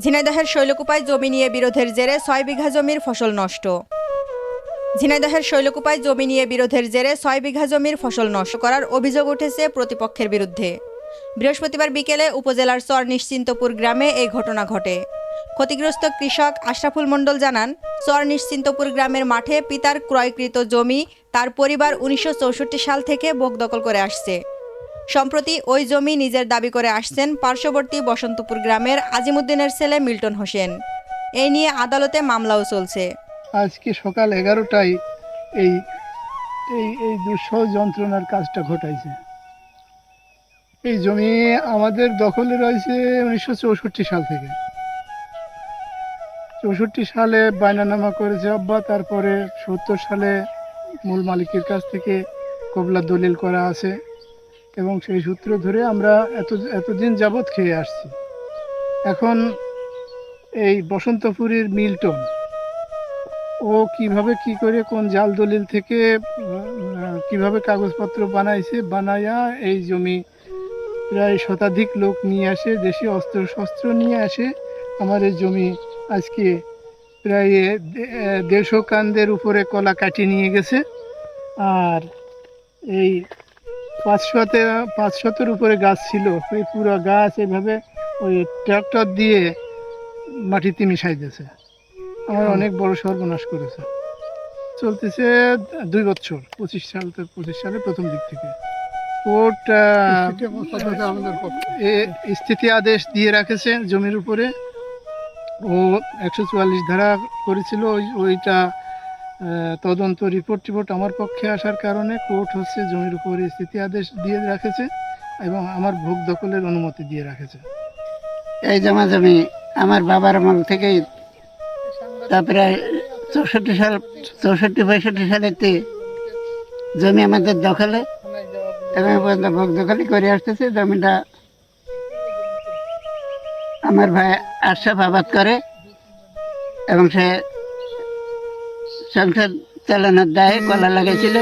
ঝিনাইদহের শৈলকুপায় জমি নিয়ে বিরোধের জেরে ৬ বিঘা জমির ফসল নষ্ট। ঝিনাইদহের শৈলকুপায় জমি নিয়ে বিরোধের জেরে ৬ বিঘা জমির ফসল নষ্ট করার অভিযোগ উঠেছে প্রতিপক্ষের বিরুদ্ধে। বৃহস্পতিবার বিকেলে উপজেলার চর নিশ্চিন্তপুর গ্রামে এই ঘটনা ঘটে। ক্ষতিগ্রস্ত কৃষক আশরাফুল মণ্ডল জানান, চর নিশ্চিন্তপুর গ্রামের মাঠে পিতার ক্রয়কৃত জমি তার পরিবার ১৯৬৪ সাল থেকে ভোগ দখল করে আসছে। সম্প্রতি ওই জমি নিজের দাবি করে আসছেন পার্শ্ববর্তী বসন্তপুর গ্রামের আজিমুদ্দিনের ছেলে মিল্টন হোসেন। এই নিয়ে আদালতে মামলাও চলছে। আজকে সকাল 11টায় এই এই এই দুঃসহ যন্ত্রণার কাজটা ঘটাইছে। এই জমি আমাদের দখলে রয়েছে 1964 সাল থেকে। 64 সালে বায়নানামা করেছে আব্বা, তারপরে 70 সালে মূল মালিকের কাছ থেকে কবলা দলিল করা আছে এবং সেই সূত্র ধরে আমরা এতদিন যাবৎ খেয়ে আসছি। এখন এই বসন্তপুরের মিল্টন ও কিভাবে কি করে কোন জাল দলিল থেকে কিভাবে কাগজপত্র বানাইয়া এই জমি প্রায় শতাধিক লোক নিয়ে আসে, দেশে অস্ত্র নিয়ে আসে আমার এই জমি আজকে প্রায় 150 কান্দের উপরে কলা কাটিয়ে নিয়ে গেছে। আর এই 500-এর উপরে গাছ ছিল, ওই পুরো গাছ এইভাবে ওই ট্রাক্টর দিয়ে মাটিতে মিশাই দিয়েছে। আমার অনেক বড় সর্বনাশ করেছে। চলতেছে 2 বছর, 25 সালে প্রথম দিক থেকে কোর্ট স্থিতি আদেশ দিয়ে রাখেছে জমির উপরে। ও 144 ধারা করেছিল, ওইটা তদন্ত রিপোর্ট আমার পক্ষে আসার কারণে কোর্ট জমির উপরে স্থিতি আদেশ দিয়ে রাখেছে এবং আমার ভোগ দখলের অনুমতি দিয়ে রাখেছে। এই জমি আমার বাবার আমল থেকেই, তারপরে 64-65 সালেতে জমি আমাদের দখলে এবং ভোগ দখলই করে আসতেছে। জমিটা আমার ভাই আশরাফ আবাদ করে এবং সে সংসার চালানোর দায়ে কলা লাগাইছিল।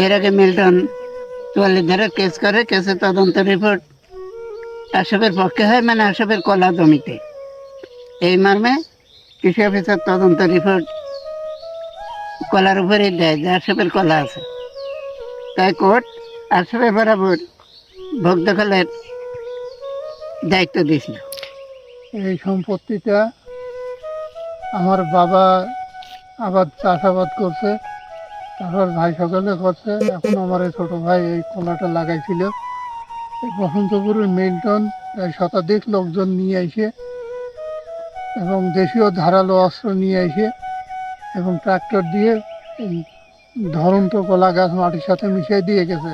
এর আগে মিল্টন 44 ধারা কেস করে, কেসে তদন্ত রিপোর্ট আশরাফের পক্ষে হয়, মানে আশরাফের কলা জমিতে। এই মর্মে কৃষি অফিসার তদন্ত রিপোর্ট কলার উপরে দেয় যে আশরাফের কলা আছে। তাই কোর্ট আশরাফের বরাবর ভোগ দখলের দায়িত্ব দিয়েছিল। এই সম্পত্তিটা আমার বাবা চাষাবাদ করছে, তারপর ভাই সকলে করছে। এখন আমার এই ছোট ভাই এই কলাটা লাগাইছিল। এই বসন্তপুরের মিল্টন প্রায় শতাধিক লোকজন নিয়ে এসে এবং দেশীয় ধারালো অস্ত্র নিয়ে এসে এবং ট্রাক্টর দিয়ে এই ধরন্ত কলা গাছ মাটির সাথে মিশিয়ে দিয়ে গেছে।